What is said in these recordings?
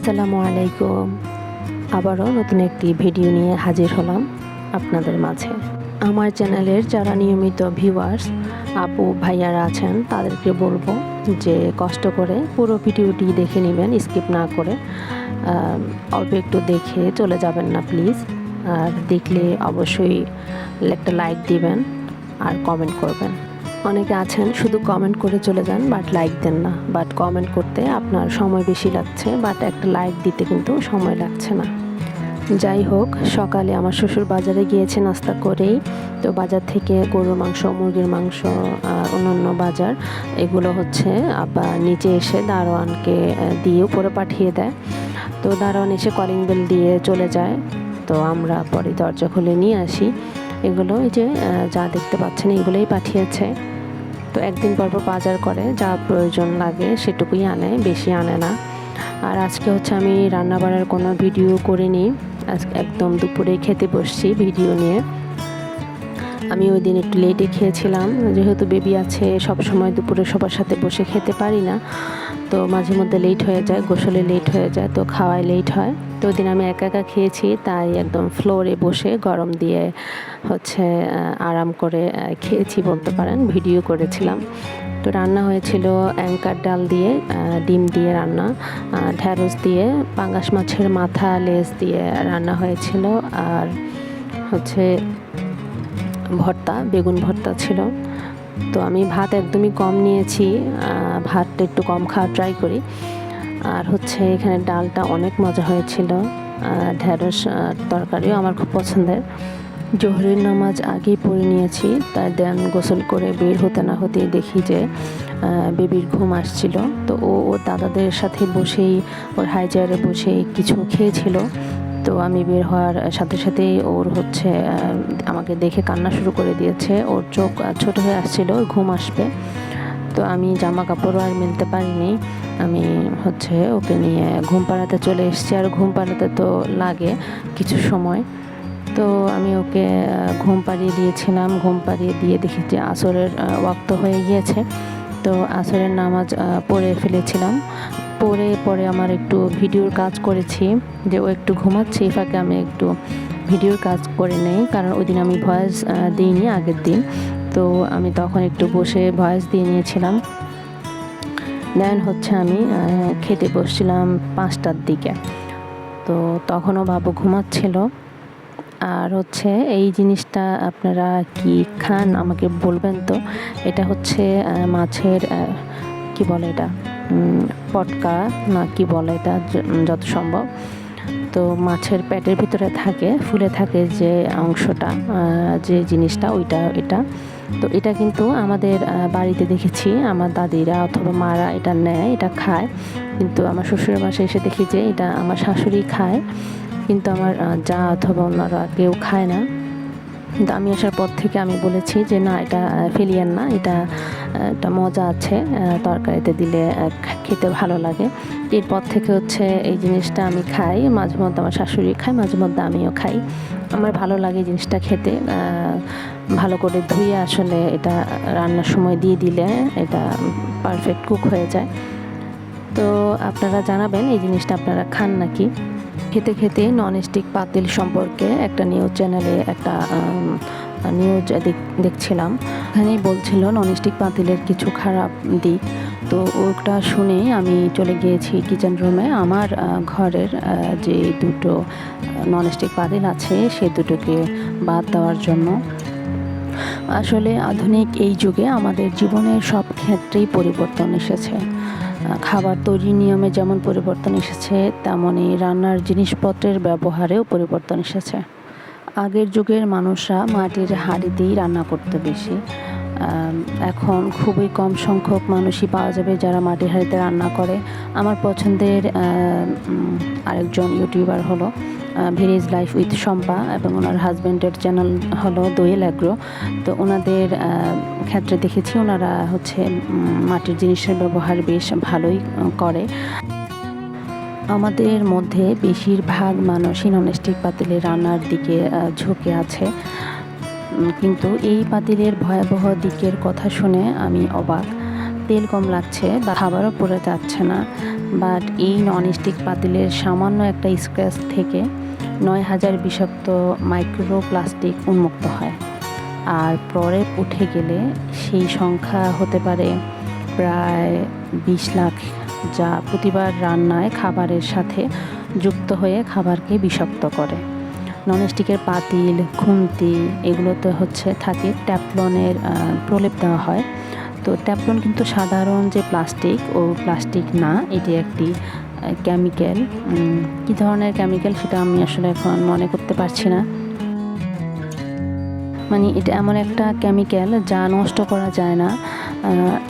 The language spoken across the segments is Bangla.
আসসালামু আলাইকুম। আবারও নতুন একটি ভিডিও নিয়ে হাজির হলাম আপনাদের মাঝে। আমার চ্যানেলের যারা নিয়মিত ভিউয়ার্স আপু ভাইয়ারা আছেন তাদেরকে বলবো যে কষ্ট করে পুরো ভিডিওটি দেখে নেবেন, স্কিপ না করে। অল্প একটু দেখে চলে যাবেন না প্লিজ। আর দেখলে অবশ্যই একটা লাইক দিবেন আর কমেন্ট করবেন। অনেকে আছেন শুধু কমেন্ট করে চলে যান, বাট লাইক দেন না। বাট কমেন্ট করতে আপনার সময় বেশি লাগছে, বাট একটা লাইক দিতে কিন্তু সময় লাগছে না। যাই হোক, সকালে আমার শ্বশুর বাজারে গিয়েছে নাস্তা করেই। তো বাজার থেকে গরুর মাংস, মুরগির মাংস, অন্যান্য বাজার এগুলো হচ্ছে আবার নিচে এসে দারোয়ানকে দিয়ে উপরে পাঠিয়ে দেয়। তো দারোয়ান এসে কলিং বেল দিয়ে চলে যায়। তো আমরা পরে দরজা খুলে নিয়ে আসি। এগুলো এই যে যা দেখতে পাচ্ছেন এগুলোই পাঠিয়েছে। তো একদিন পর বাজার করে, যা প্রয়োজন লাগে সেটুকুই আনে, বেশি আনে না। আর আজকে হচ্ছে আমি রান্নাবাড়ার কোনো ভিডিও করিনি, আজকে একদম দুপুরে খেতে বসছি ভিডিও নিয়ে। আমি ওই দিন একটু লেটে খেয়েছিলাম, যেহেতু বেবি আছে সব সময় দুপুরে সবার সাথে বসে খেতে পারি না। তো মাঝে মধ্যে লেট হয়ে যায়, গোসলে লেট হয়ে যায়, তো খাওয়ায় লেট হয়। তো ওই দিন আমি একা একা খেয়েছি, তাই একদম ফ্লোরে বসে গরম দিয়ে হচ্ছে আরাম করে খেয়েছি বলতে পারেন, ভিডিও করেছিলাম। তো রান্না হয়েছিল অ্যাঙ্কার ডাল দিয়ে, ডিম দিয়ে রান্না, ঢ্যাঁড়স দিয়ে, পাঙ্গাস মাছের মাথা লেজ দিয়ে রান্না হয়েছিল। আর হচ্ছে ভর্তা, বেগুন ভর্তা ছিল। তো আমি ভাত একদমই কম নিয়েছি, ভাতটা একটু কম খাওয়া ট্রাই করি। আর হচ্ছে এখানে ডালটা অনেক মজা হয়েছিল। ঢ্যাঁড়স তরকারিও আমার খুব পছন্দের। জোহরের নামাজ আগেই পড়ে নিয়েছি, তাই দেন গোসল করে বের হতে না হতেই দেখি যে বেবির ঘুম আসছিল। তো ও দাদাদের সাথে বসেই, ওর হাই চেয়ারে বসেই কিছু খেয়েছিল। তো আমি বের হওয়ার সাথে সাথেই ওর হচ্ছে আমাকে দেখে কান্না শুরু করে দিয়েছে। ওর চোখ ছোট হয়ে আসছিল, ওর ঘুম আসবে। তো আমি জামা কাপড়ও আর মেলতে পারিনি, আমি হচ্ছে ওকে নিয়ে ঘুম পাড়াতে চলে এসেছি। আর ঘুম পাড়াতে তো লাগে কিছু সময়। তো আমি ওকে ঘুম পাড়িয়ে দিয়েছিলাম, ঘুম পাড়িয়ে দিয়ে দেখি যে আসরের ওয়াক্ত হয়ে গিয়েছে। তো আসরের নামাজ পড়ে ফেলেছিলাম। পরে আমার একটু ভিডিওর কাজ করেছি, যে ও একটু ঘুমাচ্ছে এই ফাঁকে আমি একটু ভিডিওর কাজ করে নেই, কারণ ওই দিন আমি ভয়েস দিইনি আগের দিন। তো আমি তখন একটু বসে ভয়েস দিয়ে নিয়েছিলাম। দেন হচ্ছে আমি খেতে বসছিলাম 5টার দিকে। তো তখনও বাবু ঘুমাচ্ছিল। আর হচ্ছে এই জিনিসটা আপনারা কি খান আমাকে বলবেন তো। এটা হচ্ছে মাছের কি বলে এটা, পটকা না কি বলে এটা যত সম্ভব। তো মাছের পেটের ভিতরে থাকে, ফুলে থাকে যে অংশটা, যে জিনিসটা ওইটা এটা। তো এটা কিন্তু আমাদের বাড়িতে দেখেছি আমার দাদিরা অথবা মারা এটা নেয়, এটা খায়। কিন্তু আমার শ্বশুরের বাসায় এসে দেখি যে এটা আমার শাশুড়ি খায়, কিন্তু আমার যা অথবা অন্যরা কেউ খায় না। কিন্তু আমি আসার পর থেকে আমি বলেছি যে না, এটা ফেলিয়েন না, এটা একটা মজা আছে, তরকারিতে দিলে খেতে ভালো লাগে। এরপর থেকে হচ্ছে এই জিনিসটা আমি খাই, মাঝে মধ্যে আমার শাশুড়ি খায়, মাঝে মধ্যে আমিও খাই। আমার ভালো লাগে জিনিসটা খেতে। ভালো করে ধুয়ে আসলে এটা রান্নার সময় দিয়ে দিলে এটা পারফেক্ট কুক হয়ে যায়। তো আপনারা জানাবেন এই জিনিসটা আপনারা খান নাকি। খেতে খেতে ননস্টিক পাতিল সম্পর্কে একটা নিউজ চ্যানেলে একটা নিউজ দেখছিলাম, এখানেই বলছিল ননস্টিক পাতিলের কিছু খারাপ দিক। তো ওটা শুনে আমি চলে গিয়েছি কিচেন রুমে। আমার ঘরের যে দুটো ননস্টিক পাতিল আছে সে দুটোকে বাদ দেওয়ার জন্য। আসলে আধুনিক এই যুগে আমাদের জীবনের সব ক্ষেত্রেই পরিবর্তন এসেছে। খাবার তৈরির নিয়মে যেমন পরিবর্তন এসেছে, তেমনই রান্নার জিনিসপত্রের ব্যবহারেও পরিবর্তন এসেছে। আগের যুগের মানুষরা মাটির হাঁড়িতেই রান্না করতে বেশি। এখন খুবই কম সংখ্যক মানুষই পাওয়া যাবে যারা মাটির হাঁড়িতে রান্না করে। আমার পছন্দের আরেকজন ইউটিউবার হলো ভিলেজ লাইফ উইথ শম্পা, এবং ওনার হাজব্যান্ডের চ্যানেল হলো দোয়েল অ্যাগ্রো। তো ওনাদের ক্ষেত্রে দেখেছি ওনারা হচ্ছে মাটির জিনিসের ব্যবহার বেশ ভালোই করে। আমাদের মধ্যে বেশিরভাগ মানুষই ননস্টিক পাতিলে রান্নার দিকে ঝুঁকে আছে। কিন্তু এই পাতিলের ভয়াবহ দিকের কথা শুনে আমি অবাক। তেল কম লাগছে বা খাবারও পড়ে যাচ্ছে না, বাট এই ননস্টিক পাতিলের সামান্য একটা স্ক্র্যাচ থেকে ৯,০০০ বিষাক্ত মাইক্রোপ্লাস্টিক উন্মুক্ত হয়। আর পরে উঠে গেলে সেই সংখ্যা হতে পারে প্রায় ২০ লাখ, যা প্রতিবার রান্নায় খাবারের সাথে যুক্ত হয়ে খাবারকে বিষাক্ত করে। ননস্টিকের পাতিল, খুন্তি এগুলোতে থাকে ট্যাফলনের প্রলেপ দেওয়া হয়। তো ট্যাফলন কিন্তু সাধারণ যে প্লাস্টিক ও প্লাস্টিক না, এটি একটি কেমিক্যাল। কী ধরনের কেমিক্যাল সেটা আমি আসলে এখন মনে করতে পারছি না। মানে এটা এমন একটা কেমিক্যাল যা নষ্ট করা যায় না।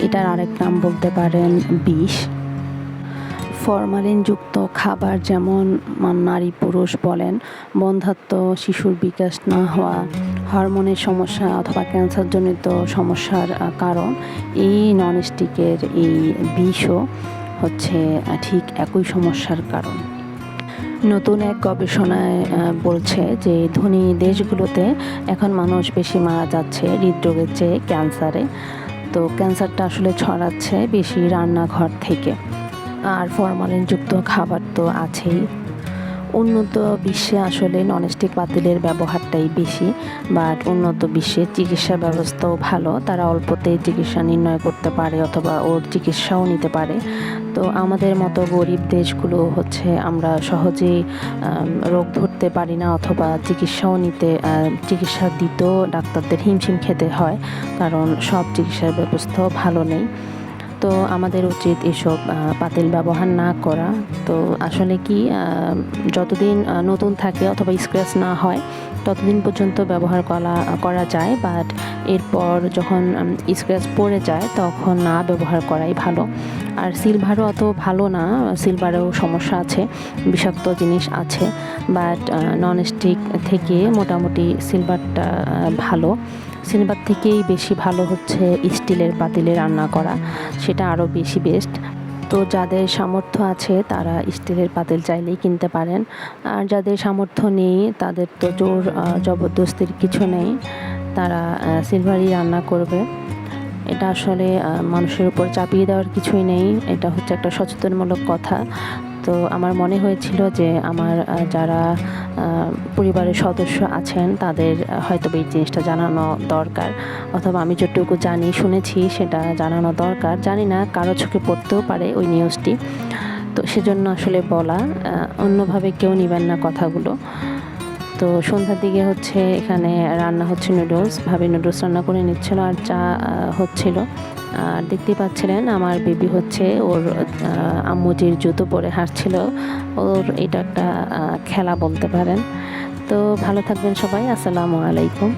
এটার আরেক নাম বলতে পারেন বিষ। ফরমালিনযুক্ত খাবার যেমন নারী পুরুষ বলেন, বন্ধ্যাত্ব, শিশুর বিকাশ না হওয়া, হরমোনের সমস্যা অথবা ক্যান্সারজনিত সমস্যার কারণ এই ননস্টিকের এই বিষও ঠিক একই সমস্যার কারণ। নতুন এক গবেষণায় বলছে যে ধনী দেশগুলোতে এখন মানুষ বেশি মারা যাচ্ছে হৃদরোগের চেয়ে ক্যান্সারে। তো ক্যান্সারটা আসলে ছড়াচ্ছে বেশি রান্নাঘর থেকে। আর ফরমালিনযুক্ত খাবার তো আছেই। উন্নত বিশ্বে আসলে ননস্টিক পাতিলের ব্যবহারটাই বেশি, বাট উন্নত বিশ্বের চিকিৎসা ব্যবস্থাও ভালো, তারা অল্পতেই চিকিৎসা নির্ণয় করতে পারে অথবা ওর চিকিৎসাও নিতে পারে। তো আমাদের মতো গরিব দেশগুলো আমরা সহজেই রোগ ধরতে পারি না অথবা চিকিৎসা দিতেও ডাক্তারদের হিমশিম খেতে হয়, কারণ সব চিকিৎসার ব্যবস্থাও ভালো নেই। তো আমাদের উচিত এসব পাতিল ব্যবহার না করা। তো আসলে কি যতদিন নতুন থাকে অথবা স্ক্র্যাচ না হয় ততদিন পর্যন্ত ব্যবহার করা যায়, বাট এরপর যখন স্ক্র্যাচ পড়ে যায় তখন না ব্যবহার করাই ভালো। আর সিলভারও অত ভালো না, সিলভারেও সমস্যা আছে, বিষাক্ত জিনিস আছে, বাট ননস্টিক থেকে মোটামুটি সিলভারটা ভালো। সিলভার থেকেই বেশি ভালো স্টিলের পাতিলে রান্না করা, সেটা আরও বেশি বেস্ট। তো যাদের সামর্থ্য আছে তারা স্টিলের পাতিল চাইলেই কিনতে পারেন, আর যাদের সামর্থ্য নেই তাদের তো জোর জবরদস্তির কিছু নেই, তারা সিলভারই রান্না করবে। এটা আসলে মানুষের উপর চাপিয়ে দেওয়ার কিছুই নেই, এটা একটা সচেতনমূলক কথা। তো আমার মনে হয়েছিল যে আমার যারা পরিবারের সদস্য আছেন তাদের হয়তো এই জিনিসটা জানানো দরকার, অথবা আমি যতটুকু জানি শুনেছি সেটা জানানো দরকার। জানি না কারো চোখে পড়তেও পারে ওই নিউজটি, তো সেজন্য আসলে বলা। অন্যভাবে কেউ নেবেন না কথাগুলো। তো সন্ধ্যার দিকে এখানে রান্না নুডলস, ভাবি নুডলস রান্না করে নিচ্ছিল আর চা হচ্ছিল। আর দেখতেই পাচ্ছিলেন আমার বেবি ওর আম্মুজির জুতো পরে হাঁটছিল, ওর এটা একটা খেলা বলতে পারেন। তো ভালো থাকবেন সবাই, আসসালামু আলাইকুম।